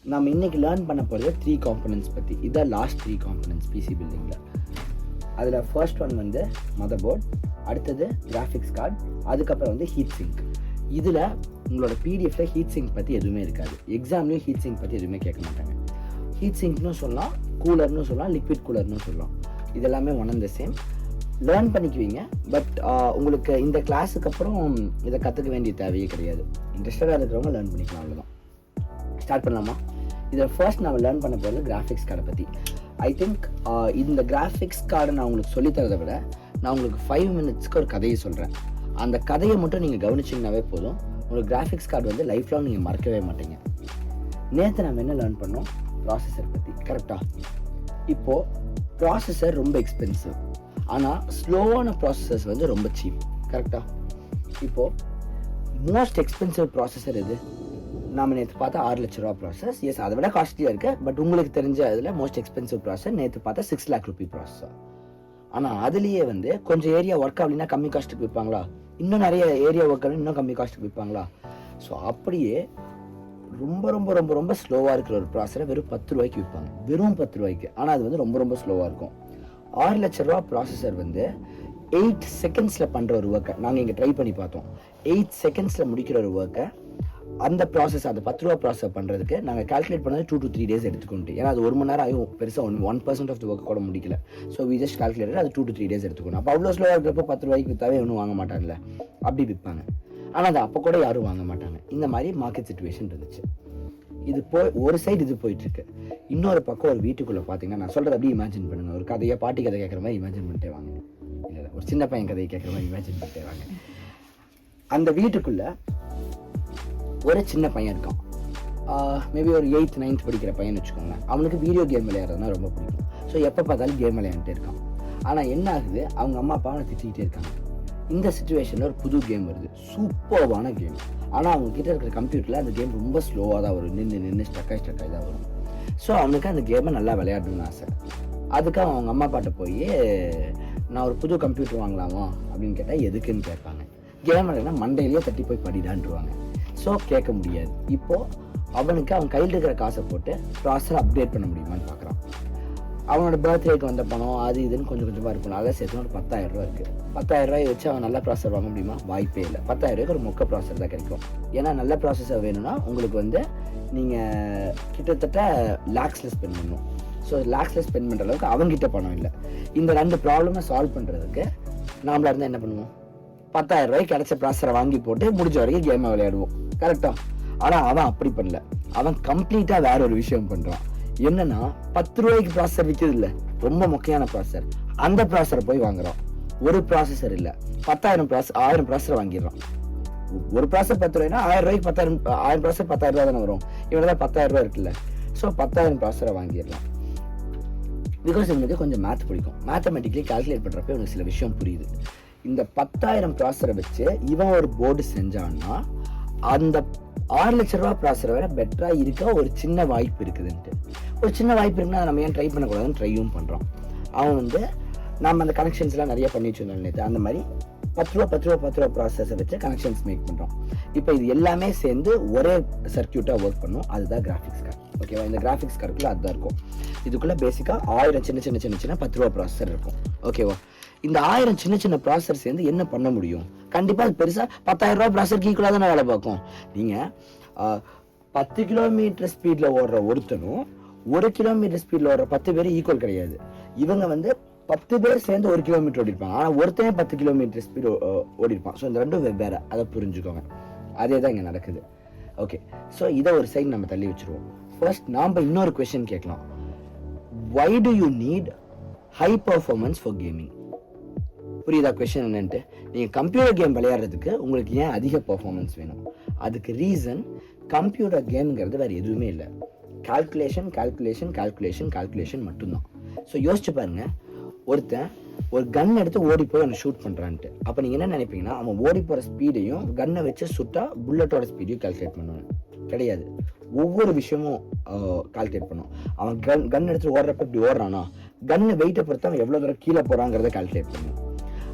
நம்ம இன்றைக்கி லேர்ன் பண்ண போகிறது 3 காம்பனன்ட்ஸ் பற்றி. இதான் லாஸ்ட் 3 காம்பனன்ட்ஸ் பிசி பில்டிங்கில். அதில் ஃபர்ஸ்ட் ஒன் வந்து மதர் போர்ட், அடுத்தது கிராஃபிக்ஸ் கார்டு, அதுக்கப்புறம் வந்து ஹீட் சிங்க். இதில் உங்களோட பிடிஎஃப்ல ஹீட் சிங்க் பற்றி எதுவுமே இருக்காது. எக்ஸாம்லேயும் ஹீட் சிங்க் பற்றி எதுவுமே கேட்க மாட்டாங்க. ஹீட் சிங்க்னு சொல்லலாம், கூலர்னு சொல்லலாம், லிக்விட் கூலர்னு சொல்லலாம். இதெல்லாமே one and the same. Learn பண்ணிக்குவீங்க. பட் உங்களுக்கு இந்த கிளாஸுக்கு அப்புறம் இதை கற்றுக்க வேண்டிய தேவையே கிடையாது. இன்ட்ரெஸ்டடாக இருக்கிறவங்க லேர்ன் பண்ணிக்கலாம், அவ்வளோதான். ஸ்டார்ட் பண்ணலாமா? இதில் ஃபர்ஸ்ட் நம்ம லேர்ன் பண்ண போகிறது கிராஃபிக்ஸ் கார்டை பற்றி. ஐ திங்க் இந்த கிராஃபிக்ஸ் கார்டை நான் உங்களுக்கு சொல்லித்தரதை விட நான் உங்களுக்கு 5 மினிட்ஸ்க்கு ஒரு கதையை சொல்கிறேன். அந்த கதையை மட்டும் நீங்கள் கவனிச்சிங்கனாவே போதும். உங்களுக்கு கிராஃபிக்ஸ் கார்டு வந்து லைஃப் லாங் நீங்கள் மறக்கவே மாட்டீங்க. நேற்று நம்ம என்ன லேர்ன் பண்ணோம்? ப்ராசஸர் பற்றி. கரெக்டாக? இப்போது ப்ராசஸர் ரொம்ப எக்ஸ்பென்சிவ், ஆனால் ஸ்லோவான ப்ராசஸர்ஸ் வந்து ரொம்ப சீப். கரெக்டாக? இப்போது மோஸ்ட் எக்ஸ்பென்சிவ் ப்ராசஸர் எது? நாம் நேற்று பார்த்தா 6 லட்ச ரூபா ப்ராசஸ். எஸ், அதை விட காஸ்ட்லியாக இருக்குது. பட் உங்களுக்கு தெரிஞ்ச அதில் மோஸ்ட் எக்ஸ்பென்சிவ் ப்ராசஸர் நேற்று பார்த்தா 6 lakh rupee ப்ராசஸர். ஆனால் அதுலேயே வந்து கொஞ்சம் ஏரியா ஒர்க் ஆகலைன்னா கம்மி காஸ்ட்டுக்கு விற்பாங்களா? இன்னும் நிறைய ஏரியா ஒர்க் ஆகணும் இன்னும் கம்மி காஸ்ட்டுக்கு விற்பாங்களா? ஸோ அப்படியே ரொம்ப ரொம்ப ரொம்ப ரொம்ப ஸ்லோவாக இருக்கிற ஒரு ப்ராசஸரை வெறும் 10 ரூபாய்க்கு விற்பாங்க. வெறும் 10 ரூபாய்க்கு. ஆனால் அது வந்து ரொம்ப ரொம்ப ஸ்லோவாக இருக்கும். 6 லட்ச ரூபா ப்ராசஸர் வந்து 8 செகண்ட்ஸில் பண்ணுற ஒரு ஒர்க்கை நாங்கள் இங்கே ட்ரை பண்ணி பார்த்தோம். 8 செகண்ட்ஸில் முடிக்கிற ஒரு ஒர்க்கை அந்த ப்ராசஸ், அந்த 10 ரூபா ப்ராசஸ் பண்ணுறதுக்கு நாங்கள் கால்குலேட் பண்ணது 2 to 3 days எடுத்துக்கொண்டு. ஏன்னா அது 1 மணி நேரம் ஆகும், பெருசாக 1% ஆஃப் த ஒர்க் கூட முடிக்கல. ஸோ வி ஜஸ்ட் கால்குலேட்டட் அது 2 to 3 days எடுத்துக்கணும். அப்போ அவ்வளோ ஸ்லோவாக இருக்கிறப்போ 10 ரூபாய்க்கு விற்றாவே ஒன்றும் வாங்க மாட்டாங்கல்ல, அப்படி விற்பாங்க. ஆனால் அது அப்போ கூட யாரும் வாங்க மாட்டாங்க. இந்த மாதிரி மார்க்கெட் சிச்சுவேஷன் இருந்துச்சு. இது ஒரு சைடு இது போயிட்டுருக்கு. இன்னொரு பக்கம் ஒரு வீட்டுக்குள்ளே பார்த்தீங்கன்னா, நான் சொல்கிறது அப்படியே இமேஜின் பண்ணுங்கள். ஒரு கதையை பாட்டி கதை கேட்குற மாதிரி இமேஜின் பண்ணிட்டே வாங்க. இல்லை, ஒரு சின்ன பையன் கதையை கேட்குற மாதிரி இமேஜின் பண்ணிட்டே வாங்க. அந்த வீட்டுக்குள்ளே ஒரு சின்ன பையன் இருக்கான். மேபி ஒரு 8th 9th படிக்கிற பையன் வச்சுக்கோங்க. அவனுக்கு வீடியோ கேம் விளையாடுறதுனா ரொம்ப பிடிக்கும். ஸோ எப்போ பார்த்தாலும் கேம் விளையாண்டுட்டே இருக்கான். ஆனால் என்ன ஆகுது, அவங்க அம்மா அப்பா அவனை திட்டிகிட்டே இருக்காங்க. இந்த சுச்சுவேஷனில் ஒரு புது கேம் வருது, சூப்பர்வான கேம். ஆனால் அவங்க கிட்ட இருக்கிற கம்ப்யூட்டரில் அந்த கேம் ரொம்ப ஸ்லோவாக தான் வரும், நின்று ஸ்டக்காகி தான் வரும். ஸோ அவனுக்கு அந்த கேமை நல்லா விளையாடணும்னு ஆசை. அதுக்கு அவங்க அம்மா அப்பாட்ட போய் நான் ஒரு புது கம்ப்யூட்டர் வாங்கலாமா அப்படின்னு கேட்டால் எதுக்குன்னு கேட்பாங்க. கேம் விளையாடுனா மண்டையிலேயே தட்டி போய் படிடான்ருவாங்க. ஸோ கேட்க முடியாது. இப்போது அவனுக்கு அவன் கையில் இருக்கிற காசை போட்டு ப்ராசஸர் அப்டேட் பண்ண முடியுமான்னு பார்க்குறான். அவனோட பர்த்டேக்கு வந்த பணம் அது இதுன்னு கொஞ்சம் கொஞ்சமாக இருக்கணும். அதை சேர்த்து ஒரு 10,000 ரூபா இருக்குது. 10,000 ரூபாய் வச்சு அவன் நல்ல ப்ராசஸர் வாங்க முடியுமா? வாய்ப்பே இல்லை. 10,000 ரூபாய்க்கு ஒரு மொக்க ப்ராசஸர் தான் கிடைக்கும். ஏன்னா நல்ல ப்ராசஸர் வேணும்னா உங்களுக்கு வந்து நீங்கள் கிட்டத்தட்ட லேக்ஸில் ஸ்பெண்ட் பண்ணணும். ஸோ லேக்ஸில் ஸ்பெண்ட் பண்ணுற அளவுக்கு அவங்ககிட்ட பணம் இல்லை. இந்த 2 ப்ராப்ளமை சால்வ் பண்ணுறதுக்கு நாமளாக இருந்தால் என்ன பண்ணுவோம்? 10,000 ரூபாய்க்கு கிடைச்ச ப்ராசஸரை வாங்கி போட்டு முடிஞ்ச வரைக்கும் கேமை விளையாடுவோம். கரெக்டாக? ஆனால் அவன் அப்படி பண்ணல. அவன் கம்ப்ளீட்டாக வேற ஒரு விஷயம் பண்ணுறான். என்னன்னா, 10 ரூபாய்க்கு ப்ராசஸர் விற்கிறது இல்லை, ரொம்ப முக்கியமான ப்ராசஸர். அந்த ப்ராசஸரை போய் வாங்குறான். ஒரு ப்ராசஸர் இல்லை, 10,000 ப்ராசஸரை வாங்கிடுறான். ஒரு ப்ராசஸர் 10 ரூபாய்னா 1000 ரூபாய்க்கு 1000 ப்ராசஸர் 10,000 ரூபா தானே வரும். இவன் தான் 10,000 ரூபா இருக்குல்ல. ஸோ 10,000 ப்ராசஸரை வாங்கிடலாம். பிகாஸ் இவனுக்கு கொஞ்சம் மேத் பிடிக்கும். மேத்தமெட்டிக்கலி கால்குலேட் பண்ணுறப்ப இவனுக்கு சில விஷயம் புரியுது. இந்த 10,000 ப்ராசஸரை வச்சு இவன் ஒரு போர்டு செஞ்சான்னா அந்த 6 லட்ச ரூபா ப்ராசஸரை விட பெட்டராக இருக்க ஒரு சின்ன வாய்ப்பு இருக்குதுன்ட்டு. ஒரு சின்ன வாய்ப்பு இருக்குன்னா நம்ம ஏன் ட்ரை பண்ணக்கூடாதுன்னு ட்ரையும் பண்ணுறோம். அவன் வந்து நம்ம அந்த கனெக்ஷன்ஸ்லாம் நிறைய பண்ணி வச்சுருந்தோம் நேற்று. அந்த மாதிரி 10 ரூபா ப்ராசஸரை வச்சு கனெக்ஷன்ஸ் மேக் பண்ணுறோம். இப்போ இது எல்லாமே சேர்ந்து ஒரே சர்க்கியூட்டாக ஒர்க் பண்ணும். அதுதான் கிராஃபிக்ஸ் கார்டு. ஓகேவா? இந்த கிராஃபிக்ஸ் கார்டுக்குள்ளே அதுதான் இருக்கும். இதுக்குள்ளே பேசிக்காக 1000 சின்ன 10 ரூபா ப்ராசஸர் இருக்கும். ஓகேவா? இந்த 1000 சின்ன ப்ராசஸர் சேர்ந்து என்ன பண்ண முடியும்? கண்டிப்பாக அது பெருசாக 10,000 ரூபா ப்ராசஸருக்கு ஈக்குவலாக தானே வேலை பார்க்கும். நீங்கள் 10 கிலோமீட்டர் ஸ்பீடில் ஓடுற ஒருத்தனும் 1 கிலோமீட்டர் ஸ்பீடில் ஓடுற 10 பேர் ஈக்குவல் கிடையாது. இவங்க வந்து 10 பேர் சேர்ந்து 1 கிலோமீட்டர் ஓடிருப்பாங்க. ஆனால் ஒருத்தனே 10 கிலோமீட்டர் ஸ்பீடு ஓடிருப்பான். ஸோ இந்த ரெண்டும் வெவ்வேறு. அதை புரிஞ்சுக்கோங்க. அதே தான் இங்கே நடக்குது. ஓகே, ஸோ இதை ஒரு சைடு நம்ம தள்ளி வச்சுருவோம். ஃபர்ஸ்ட் நாம் இன்னொரு கொஸ்டின் கேட்கலாம். Why do you need high performance for gaming? புரியுதா கொஸ்டின் என்னன்ட்டு? நீங்கள் கம்ப்யூட்டர் கேம் விளையாடுறதுக்கு உங்களுக்கு ஏன் அதிக பர்ஃபார்மன்ஸ் வேணும்? அதுக்கு ரீசன் கம்ப்யூட்டர் கேம்ங்கிறது வேறு எதுவுமே இல்லை. கால்குலேஷன் மட்டும்தான். ஸோ யோசிச்சு பாருங்க, ஒருத்தன் ஒரு கன் எடுத்து ஓடி போய் அவனை ஷூட் பண்ணுறான்ட்டு. அப்போ நீங்கள் என்ன நினைப்பீங்கன்னா, அவன் ஓடி போகிற ஸ்பீடையும் கன்னை வச்சு சுட்டா புல்லட்டோட ஸ்பீடையும் கால்குலேட் பண்ணுவான். கிடையாது. ஒவ்வொரு விஷயமும் கால்குலேட் பண்ணும். அவன் கன் எடுத்துட்டு ஓடுறப்ப இப்படி ஓடுறானா, கன்னு வெயிட்டை பொறுத்து அவன் எவ்வளோ தூரம் கீழே போகிறாங்கிறத கால்குலேட் பண்ணும்.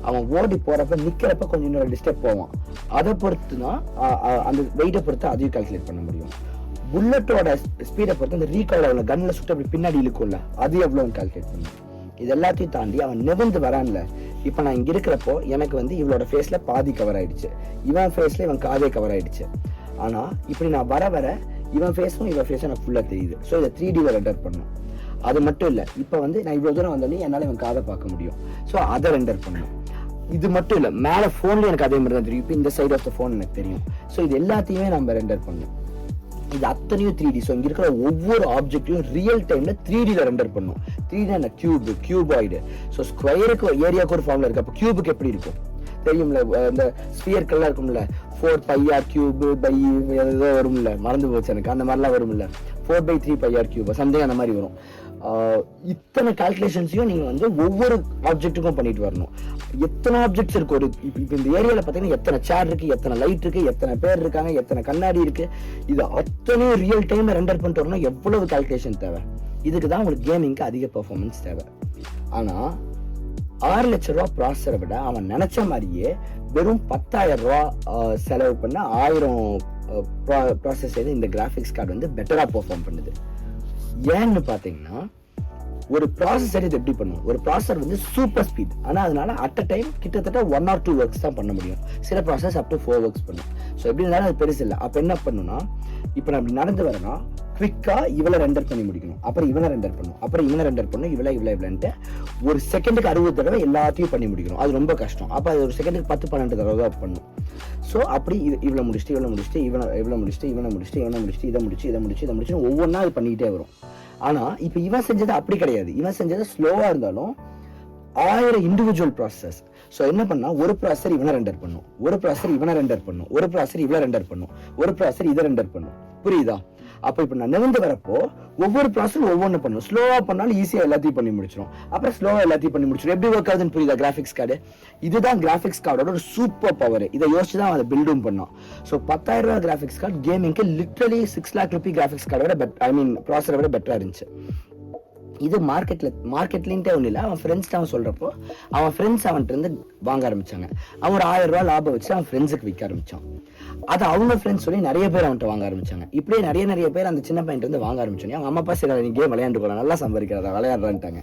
அவன் ஓடி போகிறப்ப நிற்கிறப்ப கொஞ்சம் இன்னொரு ஸ்டெப் போவான். அதை பொறுத்து தான் அந்த வெயிட்டை பொறுத்து அதையும் கால்குலேட் பண்ண முடியும். புல்லட்டோட ஸ்பீடை பொறுத்து அந்த ரீகால் அவ்வளோ கன்னில் சுட்டு அப்படி பின்னாடி இழுக்கும்ல, அது எவ்வளோன்னு கால்குலேட் பண்ணும். இது எல்லாத்தையும் தாண்டி அவன் நிமிர்ந்து வரான்ல, இப்போ நான் இங்கே இருக்கிறப்போ எனக்கு வந்து இவளோட ஃபேஸில் பாதி கவர் ஆயிடுச்சு, இவன் ஃபேஸில் இவன் காதே கவர் ஆயிடுச்சு. ஆனால் இப்படி நான் வர வர இவன் ஃபேஸும் இவன் ஃபேஸும் எனக்கு ஃபுல்லாக தெரியுது. ஸோ இதை 3Dல ரெண்டர் பண்ணும். அது மட்டும் இல்லை, இப்போ வந்து நான் இவ்வளோ தூரம் வந்தோடனே என்னால் இவன் காதை பார்க்க முடியும். ஸோ அதை ரெண்டர் பண்ணும். இது மட்டும் இல்லை, மேலே ஃபோன்லேயும் எனக்கு அதே மாதிரி தான் தெரியும். இப்போ இந்த சைட் ஆஃப் த ஃபோன் எனக்கு தெரியும். ஸோ இது எல்லாத்தையுமே நம்ம ரெண்டர் பண்ணணும். இது அத்தனையும் 3D. ஸோ இங்கே இருக்கிற ஒவ்வொரு ஆப்ஜெக்டையும் ரியல் டைமில் 3Dல ரெண்டர் பண்ணும். 3D என்ன கியூபாய்டு. ஸோ ஸ்கொயருக்கு ஏரியாவுக்கு ஒரு ஃபார்முலா இருக்குது. அப்போ கியூபுக்கு எப்படி இருக்கும் தெரியும்ல, இந்த ஸ்பியர்கள்லாம் இருக்கும்ல, 4πr³ பை ஏதோ வரும்ல, மறந்து போச்சு எனக்கு, அந்த மாதிரிலாம் வரும்ல, 4/3πr³ சம்திங் அந்த மாதிரி வரும். இத்தனை கால்குலேஷன்ஸையும் நீங்கள் வந்து ஒவ்வொரு ஆப்ஜெக்ட்டுக்கும் பண்ணிட்டு வரணும். எத்தனை ஆப்ஜெக்ட்ஸ் இருக்கு ஒரு இப்போ இந்த ஏரியாவில் பார்த்தீங்கன்னா எத்தனை சேர் இருக்கு, எத்தனை லைட் இருக்கு, எத்தனை பேர் இருக்காங்க, எத்தனை கண்ணாடி இருக்கு, இது அத்தனையும் ரியல் டைம் ரெண்டர் பண்ணிட்டு வரணும். எவ்வளவு கால்குலேஷன் தேவை. இதுக்கு தான் உங்களுக்கு கேமிங்க்கு அதிக பெர்ஃபார்மன்ஸ் தேவை. ஆனால் 6 லட்ச ரூபா ப்ராசஸரை விட அவன் நினைச்ச மாதிரியே வெறும் 10,000 ரூபா செலவு பண்ண 1000 ப்ராசஸ் செய்து இந்த கிராஃபிக்ஸ் கார்டு வந்து பெட்டராக பெர்ஃபார்ம் பண்ணுது. ஏன்னு பார்த்தீங்கன்னா ஒரு ப்ராசஸர் இது எப்படி பண்ணும், ஒரு ப்ராசஸர் வந்து சூப்பர் ஸ்பீட், ஆனால் அதனால அட் அ டைம் கிட்டத்தட்ட 1 or 2 ஒர்க்ஸ் தான் பண்ண முடியும். சில ப்ராசஸ் அப் டு 4 ஒர்க்ஸ் பண்ணும். ஸோ எப்படி இருந்தாலும் அது பெருசு இல்லை. அப்போ என்ன பண்ணுன்னா, இப்போ நான் இப்படி நடந்து வரேன்னா குவிக்காக இவளை ரெண்டர் பண்ணி முடிக்கணும், அப்புறம் இவனை ரெண்டர் பண்ணும், அப்புறம் இவனை ரெண்டர் பண்ணும், இவ்வளோன்ட்டு ஒரு செகண்டுக்கு 60 தடவை எல்லாத்தையும் பண்ணி முடிக்கணும். அது ரொம்ப கஷ்டம். அப்போ அது ஒரு செகண்டுக்கு 10-12 தடவை தான் பண்ணும். ஸோ அப்படி இவ்வளோ முடிச்சுட்டு இவனை முடிச்சுட்டு இதை முடிச்சுட்டு ஒவ்வொன்றா அது பண்ணிக்கிட்டே வரும். ஆனால் இப்போ இவன் செஞ்சது அப்படி கிடையாது. இவன் செஞ்சது ஸ்லோவாக இருந்தாலும் 1000 இண்டிவிஜுவல் ப்ராசஸ். ஸோ என்ன பண்ணா, ஒரு ப்ராசஸர் இவனை ரெண்டர் பண்ணும், ஒரு ப்ராசஸர் இவனை ரெண்டர் பண்ணும், ஒரு ப்ராசஸர் இவளை ரெண்டர் பண்ணும், ஒரு ப்ராசஸர் இதை ரெண்டர் பண்ணும். புரியுதா? அப்போ இப்போ நான் நிமிர்ந்து வரப்போ ஒவ்வொரு ப்ராசஸரும் ஒவ்வொன்று பண்ணும். ஸ்லோவாக பண்ணாலும் ஈஸியாக எல்லாத்தையும் பண்ணி முடிச்சிடும், அப்புறம் ஸ்லோவாக எல்லாத்தையும் பண்ணி முடிச்சிடும். எப்படி ஒர்க் ஆகுதுன்னு புரியுதா கிராஃபிக்ஸ் கார்டு? இதுதான் கிராஃபிக்ஸ் கார்டோட ஒரு சூப்பர் பவர். இதை யோசிச்சு தான் அதை பில்டும் பண்ணோம். ஸோ 10,000 ரூபா கிராஃபிக்ஸ் கார்டு கேமிங்க்கு லிட்டரலி 6 lakh rupee கிராஃபிக்ஸ் கார்டை விட ப்ராசஸரை விட பெட்டராக இருந்துச்சு. இது மார்க்கெட்லின்ட்டே ஒன்றும் இல்லை. அவன் ஃப்ரெண்ட்ஸ் அவன் சொல்கிறப்போ அவன் ஃப்ரெண்ட்ஸ் அவன்கிட்ட இருந்து வாங்க ஆரம்பிச்சாங்க. அவன் ஒரு 1000 ரூபா லாபம் வச்சு அவன் ஃப்ரெண்ட்ஸுக்கு விற்க ஆரம்பித்தான். அது அவங்க ஃப்ரெண்ட்ஸ் சொல்லி நிறைய பேர் அவன்கிட்ட வாங்க ஆரம்பிச்சாங்க. இப்படியே நிறைய பேர் அந்த சின்ன பையன் வந்து வாங்க ஆரம்பிச்சோன்னே அவங்க அம்மா அப்பா சரி நீ கேம் விளையாண்டு போகலாம், நல்லா சம்பாதிக்கிறதா விளையாடுறான்ட்டாங்க.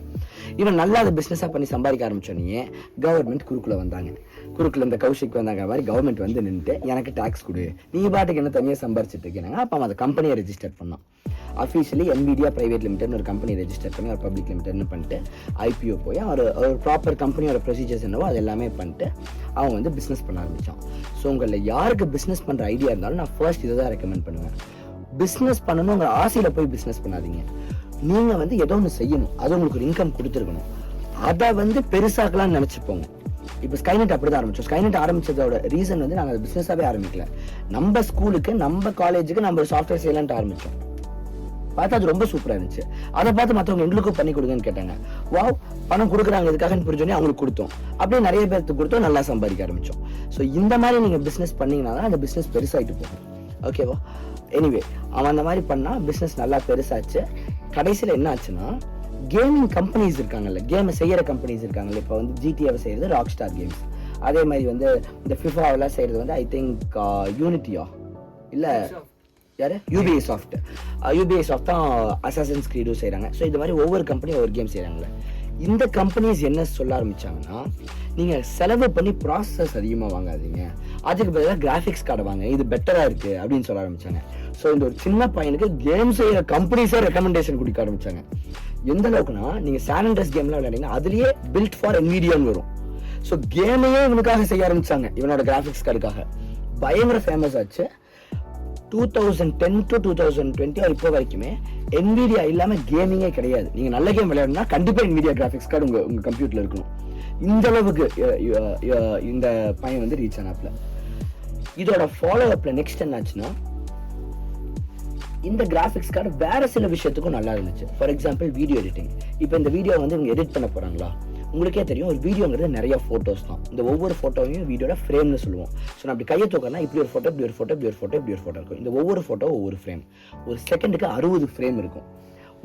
இவன் நல்லா அதை பிஸ்னஸாக பண்ணி சம்பாதிக்க ஆரம்பிச்சோன்னே கவர்மெண்ட் குறுக்குள்ள வந்தாங்க. குறுக்குல இந்த கௌஷிக் வந்தாங்க மாதிரி கவர்மெண்ட் வந்து நின்றுட்டு எனக்கு டேக்ஸ் கொடு, நீ பாட்டுக்கு என்ன தனியாக சம்பாரிச்சிட்டு இருக்கேனாங்க. அப்போ அவன் அந்த கம்பெனியை ரெஜிஸ்டர் பண்ணான். அஃபீஷியலி NVIDIA பிரைவேட் லிமிடெட்னு ஒரு கம்பெனி ரெஜிஸ்டர் பண்ணி ஒரு பப்ளிக் லிமிடெட்னு பண்ணிட்டு IPO போய் ஒரு ப்ராப்பர் கம்பெனியோட ப்ரொசீஜர்ஸ் என்னவோ அது எல்லாமே பண்ணிட்டு அவன் வந்து பிஸ்னஸ் பண்ண ஆரம்பித்தான். ஸோ உங்களில் யாருக்கு பிஸ்னஸ் பண்ணுற ஐடியா இருந்தாலும் நான் ஃபர்ஸ்ட் இதை தான் ரெக்கமெண்ட் பண்ணுவேன். பிஸ்னஸ் பண்ணணும் உங்கள் ஆசையில் போய் பிஸ்னஸ் பண்ணாதீங்க. நீங்கள் வந்து ஏதோ ஒன்று செய்யணும், அது உங்களுக்கு ஒரு இன்கம் கொடுத்துருக்கணும், அதை வந்து பெருசாக்கலாம்னு நினச்சிப்போங்க. இப்போ ஸ்கைநெட் அப்படி தான் ஆரம்பிச்சோம். ஸ்கைநெட் ஆரம்பிச்சதோட ரீசன் வந்து நாங்கள் பிஸ்னஸாகவே ஆரம்பிக்கல. நம்ம ஸ்கூலுக்கு நம்ம காலேஜுக்கு நம்ம ஒரு சாஃப்ட்வேர் செய்யலான்ட்டு ஆரம்பித்தோம். பார்த்தா அது ரொம்ப சூப்பராக இருந்துச்சு. அதை பார்த்து மற்றவங்க எங்களுக்கும் பண்ணி கொடுங்கன்னு கேட்டாங்க. வாவ், பணம் கொடுக்குறாங்க இதுக்காக புரிஞ்சோன்னே அவங்களுக்கு கொடுத்தோம். அப்படியே நிறைய பேருக்கு கொடுத்தோம், நல்லா சம்பாதிக்க ஆரம்பித்தோம். ஸோ இந்த மாதிரி நீங்கள் பிஸ்னஸ் பண்ணீங்கன்னா தான் அந்த பிஸ்னஸ் பெருசாகிட்டு போகும். ஓகேவா? எனிவே அவன் அந்த மாதிரி பண்ணால் பிஸ்னஸ் நல்லா பெருசாச்சு. கடைசியில் என்ன ஆச்சுன்னா, கேமிங் கம்பெனிஸ் இருக்காங்கல்ல, கேமை செய்கிற கம்பெனிஸ் இருக்காங்கல்ல, இப்போ வந்து GTA செய்கிறது ராக்ஸ்டார் கேம்ஸ், அதே மாதிரி வந்து இந்த ஃபிஃபாவெல்லாம் செய்கிறது வந்து ஐ திங்க் யூனிட்டியா இல்லை யாரு யூபிஐசாஃப்ட் தான் அசாசின்ஸ் கிரீடும் செய்கிறாங்க. ஸோ இந்த மாதிரி ஒவ்வொரு கம்பெனியும் ஒவ்வொரு கேம் செய்கிறாங்களே. இந்த கம்பெனிஸ் என்ன சொல்ல ஆரம்பிச்சாங்கன்னா, நீங்கள் செலவு பண்ணி ப்ராசஸர்ஸ் அதிகமாக வாங்காதீங்க, அதுக்கு பதிலாக கிராஃபிக்ஸ் கார்டை வாங்க, இது பெட்டராக இருக்குது அப்படின்னு சொல்ல ஆரம்பித்தாங்க. ஸோ இந்த ஒரு சின்ன பையனுக்கு கேம் செய்கிற கம்பெனிஸே ரெக்கமெண்டேஷன் கொடுக்க ஆரம்பித்தாங்க. எந்த அளவுக்குன்னா, நீங்கள் சான் அண்ட்ரஸ் கேம்லாம் விளையாடிங்கன்னா அதுலேயே பில்ட் ஃபார் NVIDIAன்னு வரும். ஸோ கேமையே இவனுக்காக செய்ய ஆரம்பித்தாங்க. இவனோட கிராஃபிக்ஸ் கார்டுக்காக பயங்கர ஃபேமஸ் ஆச்சு. 2010 to 2020 இப்போ வரைக்குமே NVIDIA இல்லாமல் கேமிங்கே கிடையாது. நீங்கள் நல்ல கேம் விளையாடணும்னா கண்டிப்பாக NVIDIA கிராஃபிக்ஸ் கார்டு உங்கள் கம்ப்யூட்டரில் இருக்கணும். இந்த அளவுக்கு இந்த பையன் வந்து ரீச் ஆனாப்ல. இதோட ஃபாலோ அப்பில் நெக்ஸ்ட் என்னாச்சுன்னா, இந்த கிராஃபிக்ஸ் கார்டு வேற சில விஷயத்துக்கும் நல்லா இருந்துச்சு. For example video editing. இப்போ இந்த வீடியோ வந்து இவங்க எடிட் பண்ண போகிறாங்களா, உங்களுக்கே தெரியும் ஒரு வீடியோங்கிறது நிறைய ஃபோட்டோஸ் தான். இந்த ஒவ்வொரு ஃபோட்டோவையும் வீடியோட ஃப்ரேம்னு சொல்லுவோம். ஸோ நான் அப்படி கையை தூக்கனா இப்படி ஒரு ஃபோட்டோ, இப்படி ஒரு ஃபோட்டோ, இப்படி ஒரு ஃபோட்டோ, இப்படி ஒரு ஃபோட்டோ இருக்கும். இந்த ஒவ்வொரு ஃபோட்டோ ஒவ்வொரு ஃப்ரேம். ஒரு செகண்டுக்கு 60 ஃப்ரேம் இருக்கும்.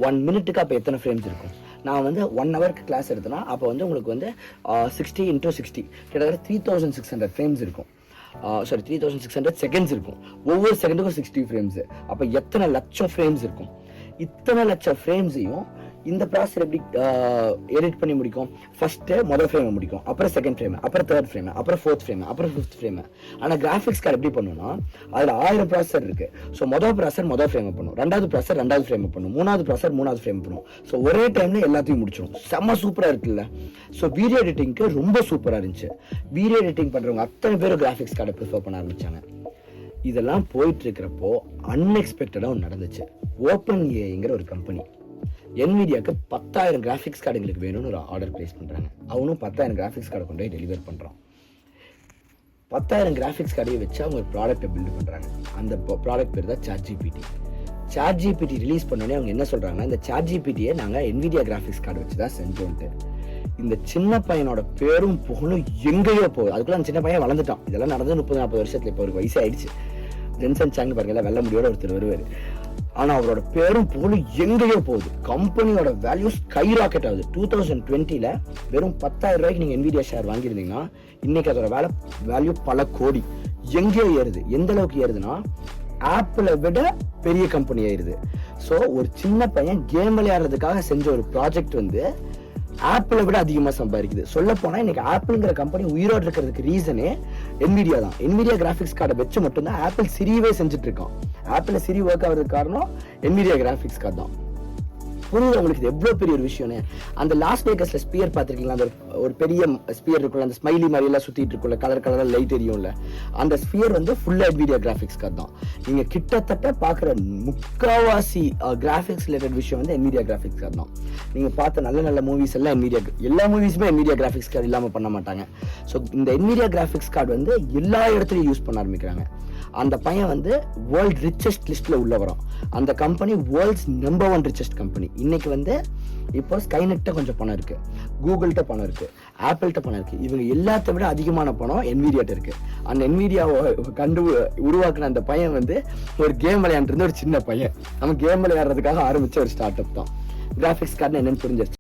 1 மினிட்டுக்கு அப்போ எத்தனை ஃப்ரேம்ஸ் இருக்கும்? நான் வந்து 1 ஹவருக்கு கிளாஸ் எடுத்தேன்னா அப்போ வந்து உங்களுக்கு வந்து 60 × 60 கிட்டத்தட்ட 3600 ஃப்ரேம்ஸ் இருக்கும். 3600 செகண்ட்ஸ் இருக்கும். ஒவ்வொரு செகண்டுக்கும் 60 ஃப்ரேம்ஸ். அப்போ எத்தனை லட்சம் ஃப்ரேம்ஸ் இருக்கும்? இத்தனை லட்சம் ஃப்ரேம்ஸையும் இந்த ப்ராசஸர் எப்படி எடிட் பண்ணி முடிக்கும்? ஃபர்ஸ்ட்டு முதல் ஃப்ரேமை முடிக்கும், அப்புறம் செகண்ட் ஃப்ரேம், அப்புறம் தேர்ட் ஃப்ரேம், அப்புறம் ஃபோர்த் ஃப்ரேம், அப்புறம் ஃபிஃப்த் ஃப்ரேம். ஆனால் கிராஃபிக்ஸ் கார்டு எப்படி பண்ணுன்னா அதில் 1000 ப்ராசஸர் இருக்கு. ஸோ முதல் ப்ராசஸர் முதல் ஃப்ரேம் பண்ணும், ரெண்டாவது ப்ராசஸர் ரெண்டாவது ஃப்ரேம் பண்ணும், மூணாவது ப்ராசஸர் மூணாவது ஃப்ரேம் பண்ணும். ஸோ ஒரே டைம்ல எல்லாத்தையும் முடிச்சிடும். செம்ம சூப்பராக இருக்குல்ல? ஸோ வீடியோ எடிட்டிங்க்கு ரொம்ப சூப்பராக இருந்துச்சு. வீடியோ எடிட்டிங் பண்ணுறவங்க அத்தனை பேரும் கிராஃபிக்ஸ் கார்டை ப்ரிஃபர் பண்ண ஆரம்பிச்சாங்க. இதெல்லாம் போயிட்டு இருக்கிறப்போ அன்எக்ஸ்பெக்டடாக ஒன்று நடந்துச்சு. OpenAIங்கிற ஒரு கம்பெனி NVIDIAக்கு 10,000 கிராஃபிக்ஸ் கார்டு எங்களுக்கு வேணும்னு ஒரு ஆர்டர் பிளேஸ் பண்ணுறாங்க. அவனும் 10,000 கிராஃபிக்ஸ் கார்டை கொண்டு போய் டெலிவர் பண்ணுறான். 10,000 கிராஃபிக்ஸ் கார்டையை வச்சு அவங்க ஒரு ப்ராடக்ட்டை பில்டு பண்ணுறாங்க. அந்த ப்ராடக்ட் பேர் தான் ChatGPT. ChatGPT ரிலீஸ் பண்ணோடனே அவங்க என்ன சொல்கிறாங்கன்னா, இந்த ChatGPTயை நாங்கள் NVIDIA கிராஃபிக்ஸ் கார்டு வச்சு தான் செஞ்சோன்ட்டு. இந்த சின்ன பையனோட பேரும் புகழும் எங்கேயோ போகுது. அதுக்குள்ள அந்த சின்ன பையன் வளர்ந்துட்டான். இதெல்லாம் நடந்து 30-40 வருஷத்துல. இப்போ ஒரு வயசு ஆயிடுச்சு. ஜென்சன் சாங் பாருங்க, வெள்ள முடியோட ஒருத்தர் வருவார். ஆனால் அவரோட பேரும் புகழும் எங்கேயோ போகுது. கம்பெனியோட வேல்யூ ஸ்கை ராக்கெட் ஆகுது. 2020 வெறும் 10,000 ரூபாய்க்கு நீங்கள் NVIDIA ஷேர் வாங்கியிருந்தீங்கன்னா இன்னைக்கு அதோட வேல்யூ பல கோடி. எங்கேயோ ஏறுது. எந்த அளவுக்கு ஏறுதுன்னா ஆப்பிளை விட பெரிய கம்பெனி ஆயிருது. ஸோ ஒரு சின்ன பையன் கேம் விளையாடுறதுக்காக செஞ்ச ஒரு ப்ராஜெக்ட் வந்து ஆப்பிளை விட அதிகமாக சம்பாதிக்குது. சொல்ல போனால் இன்னைக்கு ஆப்பிள்ங்கிற கம்பெனி உயிரோடு இருக்கிறதுக்கு ரீசனே NVIDIA தான். NVIDIA கிராஃபிக்ஸ் கார்டை வச்சு மட்டும்தான் ஆப்பிள் சிரியவே செஞ்சுட்டு இருக்கான். ஆப்பிள் சிரி ஒர்க் ஆகிறதுக்கு காரணம் NVIDIA கிராஃபிக்ஸ் கார்டு தான். புரியுது உங்களுக்கு இது எவ்வளோ பெரிய ஒரு விஷயம்னு? அந்த லாஸ் வேகஸ்ல ஸ்பியர் பார்த்துருக்கீங்களா? அந்த ஒரு பெரிய ஸ்பியர் இருக்குல்ல, அந்த ஸ்மைலி மாதிரி எல்லாம் சுத்திட்டு இருக்குல்ல, கலர் கலராக லைட் எரியும்ல, அந்த ஸ்பியர் வந்து ஃபுல்லா NVIDIA கிராஃபிக்ஸ் கார்டு தான். நீங்க கிட்டத்தட்ட பார்க்குற முக்காவாசி கிராஃபிக்ஸ் ரிலேட்டட் விஷயம் வந்து NVIDIA கிராஃபிக்ஸ் கார்டு தான். நீங்க பார்த்த நல்ல நல்ல மூவிஸ் எல்லாம் எல்லா மூவிஸுமே NVIDIA கிராஃபிக்ஸ் கார்டு இல்லாமல் பண்ண மாட்டாங்க. ஸோ இந்த NVIDIA கிராஃபிக்ஸ் கார்டு வந்து எல்லா இடத்துலையும் யூஸ் பண்ண ஆரம்பிக்கிறாங்க. அந்த பையன் வந்து வேர்ல்ட் ரிச்சஸ்ட் லிஸ்ட்ல உள்ள வரும். அந்த company world's number 1 richest company. இன்னைக்கு வந்து இப்போ ஸ்கைநெட்ட கொஞ்சம் பணம் இருக்கு, கூகுள்கிட்ட பணம் இருக்கு, ஆப்பிள்கிட்ட பணம் இருக்கு. இவங்க எல்லாத்த விட அதிகமான பணம் NVIDIAட்ட இருக்கு. அந்த NVIDIA உருவாக்குன அந்த பையன் வந்து ஒரு கேம் விளையாண்டு இருந்த ஒரு சின்ன பையன். அவன் கேம் விளையாடுறதுக்காக ஆரம்பிச்ச ஒரு ஸ்டார்ட் அப் தான். கிராஃபிக்ஸ் கார்டு என்னன்னு புரிஞ்சிருச்சு.